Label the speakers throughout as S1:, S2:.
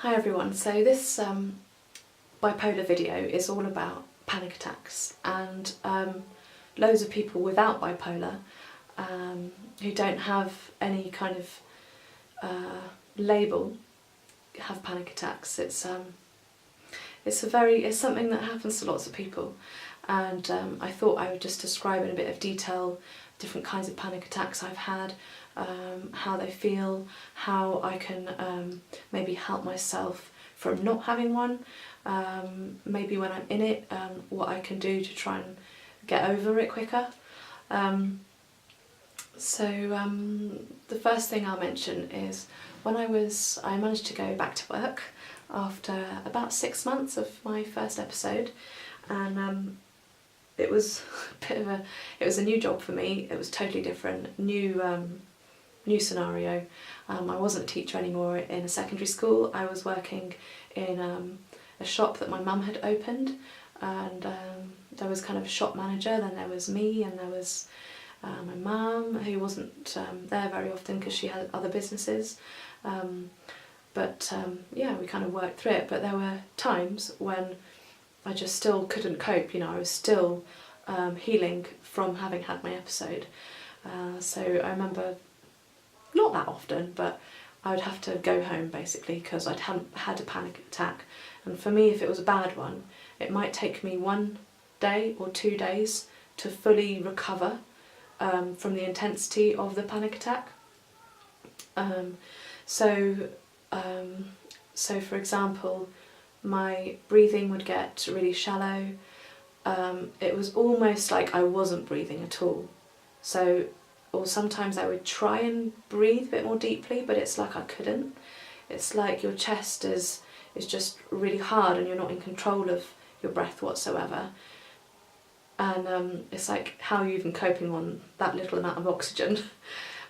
S1: Hi everyone, so this bipolar video is all about panic attacks, and loads of people without bipolar who don't have any kind of label have panic attacks. It's something that happens to lots of people, and I thought I would just describe in a bit of detail different kinds of panic attacks I've had, how they feel, how I can maybe help myself from not having one, maybe when I'm in it, what I can do to try and get over it quicker. The first thing I'll mention is when I managed to go back to work after about 6 months of my first episode, and it was a new job for me. It was totally different, new scenario. I wasn't a teacher anymore in a secondary school. I was working in a shop that my mum had opened, and there was kind of a shop manager, then there was me, and there was my mum, who wasn't there very often because she had other businesses. Yeah, we kind of worked through it, but there were times when I just still couldn't cope. I was still healing from having had my episode. So I remember, not that often, but I would have to go home basically because I'd had a panic attack. And for me, if it was a bad one, it might take me 1 day or 2 days to fully recover from the intensity of the panic attack. So for example, my breathing would get really shallow. It was almost like I wasn't breathing at all. Or sometimes I would try and breathe a bit more deeply, but it's like I couldn't. It's like your chest is just really hard and you're not in control of your breath whatsoever. And it's like, how are you even coping on that little amount of oxygen?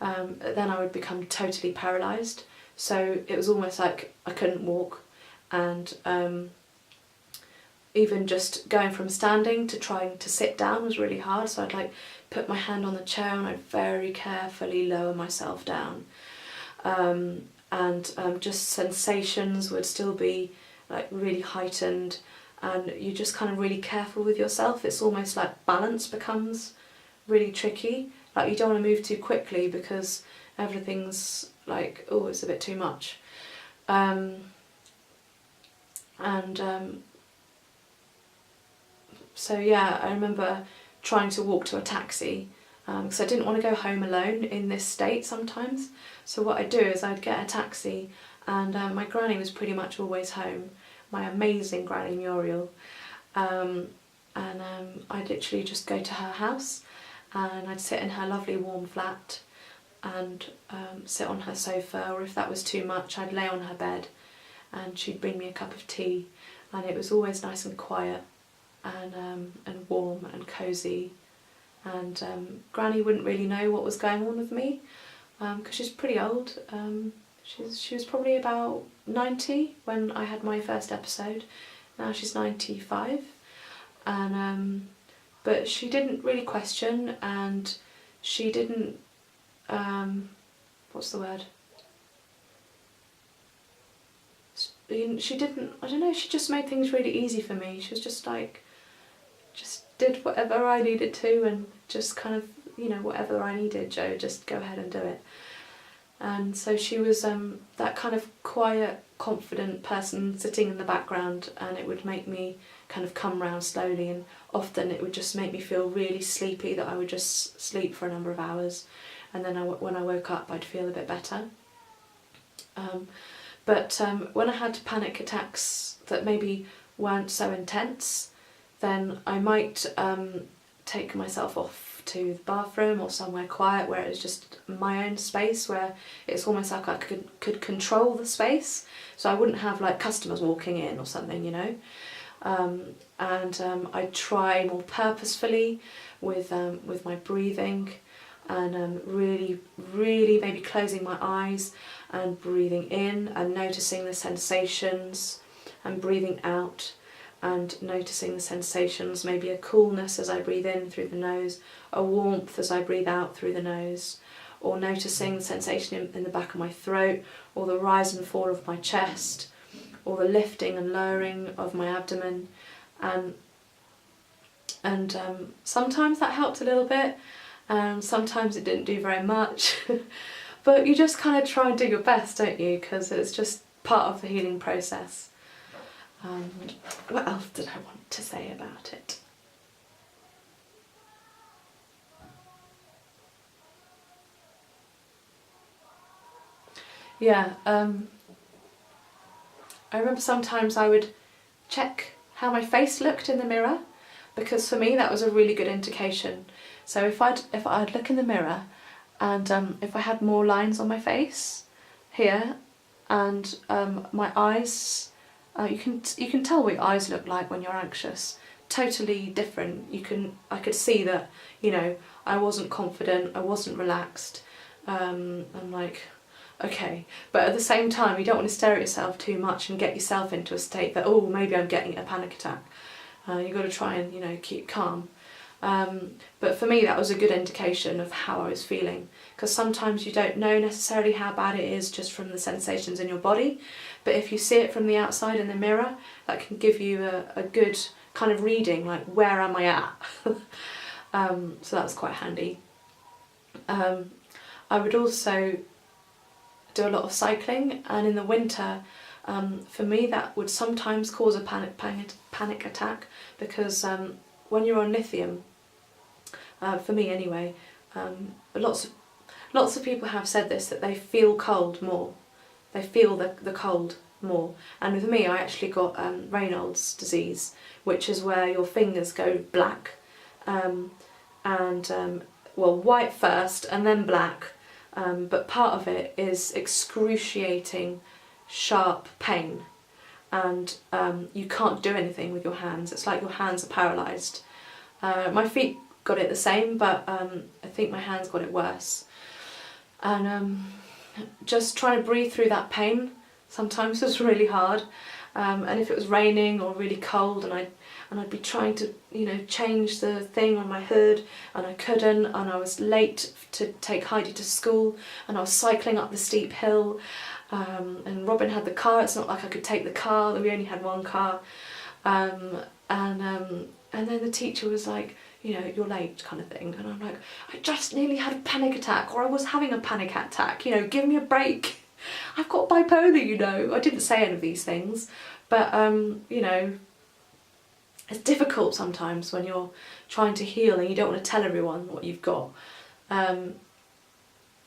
S1: Then I would become totally paralysed. So it was almost like I couldn't walk, and even just going from standing to trying to sit down was really hard. So I'd put my hand on the chair and I'd very carefully lower myself down. Just sensations would still be really heightened, and you're just kind of really careful with yourself. It's almost like balance becomes really tricky. You don't want to move too quickly because everything's it's a bit too much. So yeah, I remember trying to walk to a taxi because I didn't want to go home alone in this state sometimes. So what I'd do is I'd get a taxi, and my granny was pretty much always home, my amazing granny Muriel, and I'd literally just go to her house, and I'd sit in her lovely warm flat and sit on her sofa, or if that was too much I'd lay on her bed and she'd bring me a cup of tea, and it was always nice and quiet and warm and cosy. And Granny wouldn't really know what was going on with me because she's pretty old. She was probably about 90 when I had my first episode. Now she's 95, and but she didn't really question, and she didn't what's the word? She didn't, I don't know, she just made things really easy for me. She was just did whatever I needed to, and just kind of, whatever I needed, Joe, just go ahead and do it. And so she was that kind of quiet, confident person sitting in the background, and it would make me kind of come round slowly, and often it would just make me feel really sleepy, that I would just sleep for a number of hours, and then when I woke up I'd feel a bit better. But when I had panic attacks that maybe weren't so intense, then I might take myself off to the bathroom or somewhere quiet where it was just my own space, where it's almost like I could control the space, so I wouldn't have customers walking in or something, I'd try more purposefully with my breathing, and really maybe closing my eyes and breathing in and noticing the sensations, and breathing out and noticing the sensations, maybe a coolness as I breathe in through the nose, a warmth as I breathe out through the nose, or noticing the sensation in the back of my throat, or the rise and fall of my chest, or the lifting and lowering of my abdomen, and sometimes that helped a little bit, and sometimes it didn't do very much. But you just kind of try and do your best, don't you? Because it's just part of the healing process. What else did I want to say about it? Yeah, I remember sometimes I would check how my face looked in the mirror, because for me that was a really good indication. So if I'd look in the mirror, and if I had more lines on my face here, and my eyes, you can tell what your eyes look like when you're anxious. Totally different. I could see that, you know, I wasn't confident, I wasn't relaxed. I'm like, okay, but at the same time you don't want to stare at yourself too much and get yourself into a state that, oh, maybe I'm getting a panic attack. You've got to try and, you know, keep calm. But for me that was a good indication of how I was feeling, because sometimes you don't know necessarily how bad it is just from the sensations in your body, but if you see it from the outside in the mirror, that can give you a good kind of reading, like, where am I at? So that's quite handy. I would also do a lot of cycling, and in the winter, for me that would sometimes cause a panic attack, because when you're on lithium, for me anyway, lots of people have said this, that they feel cold more. They feel the cold more. And with me, I actually got Raynaud's disease, which is where your fingers go black, well, white first and then black, but part of it is excruciating, sharp pain, and you can't do anything with your hands. It's like your hands are paralysed. My feet got it the same, but I think my hands got it worse. And just trying to breathe through that pain sometimes was really hard. And if it was raining or really cold, and I'd be trying to, you know, change the thing on my hood, and I couldn't, and I was late to take Heidi to school, and I was cycling up the steep hill, and Robin had the car. It's not like I could take the car, we only had one car, and then the teacher was like, you know, you're late, kind of thing, and I'm like, I just nearly had a panic attack, or I was having a panic attack, you know, give me a break. I've got bipolar, you know. I didn't say any of these things, but you know, it's difficult sometimes when you're trying to heal and you don't want to tell everyone what you've got.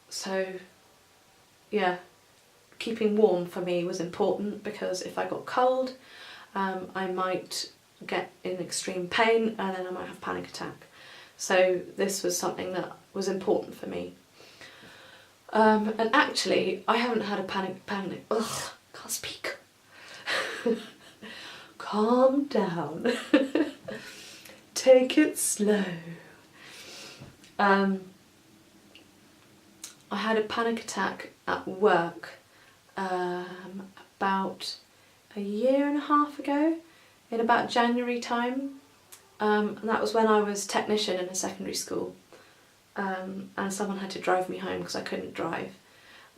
S1: So yeah, keeping warm for me was important, because if I got cold, I might get in extreme pain, and then I might have a panic attack. So this was something that was important for me. And actually, I haven't had a panic, ugh, can't speak. Calm down. Take it slow. I had a panic attack at work about a year and a half ago, in about January time, and that was when I was technician in a secondary school, and someone had to drive me home because I couldn't drive,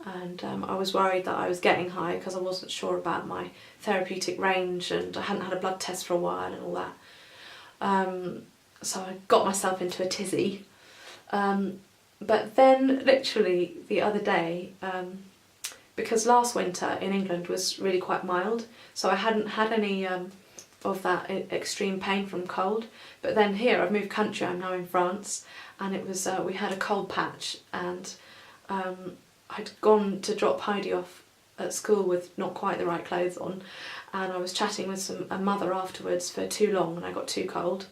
S1: and I was worried that I was getting high because I wasn't sure about my therapeutic range, and I hadn't had a blood test for a while and all that, so I got myself into a tizzy, but then literally the other day, because last winter in England was really quite mild, so I hadn't had any of that extreme pain from cold, but then here I've moved country, I'm now in France, and it was we had a cold patch, and I'd gone to drop Heidi off at school with not quite the right clothes on, and I was chatting with a mother afterwards for too long, and I got too cold,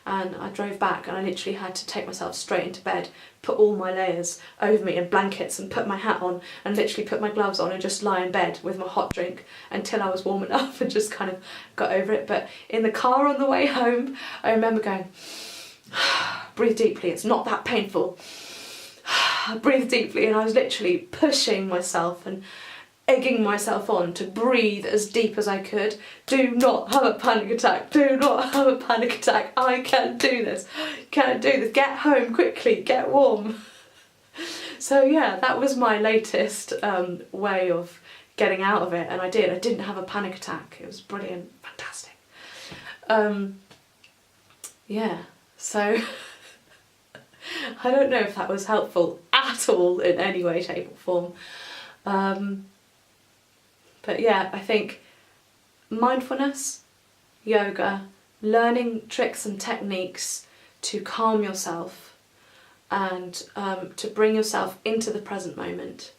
S1: and I drove back, and I literally had to take myself straight into bed, put all my layers over me and blankets, and put my hat on, and literally put my gloves on and just lie in bed with my hot drink until I was warm enough, and just kind of got over it. But in the car on the way home, I remember going, breathe deeply, it's not that painful. Breathe deeply, and I was literally pushing myself and egging myself on to breathe as deep as I could. Do not have a panic attack, do not have a panic attack, I can do this, can't do this, get home quickly, get warm. So yeah, that was my latest way of getting out of it, and I did. I didn't have a panic attack. It was brilliant, fantastic. Yeah, so I don't know if that was helpful at all in any way, shape or form. But yeah, I think mindfulness, yoga, learning tricks and techniques to calm yourself and to bring yourself into the present moment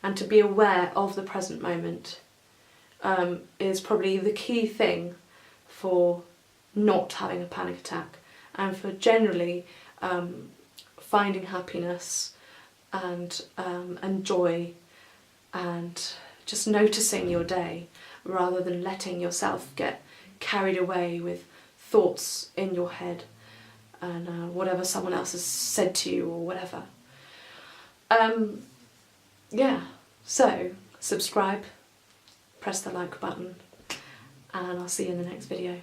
S1: and to be aware of the present moment is probably the key thing for not having a panic attack and for generally finding happiness and joy and just noticing your day rather than letting yourself get carried away with thoughts in your head and whatever someone else has said to you or whatever. Yeah, so subscribe, press the like button, and I'll see you in the next video.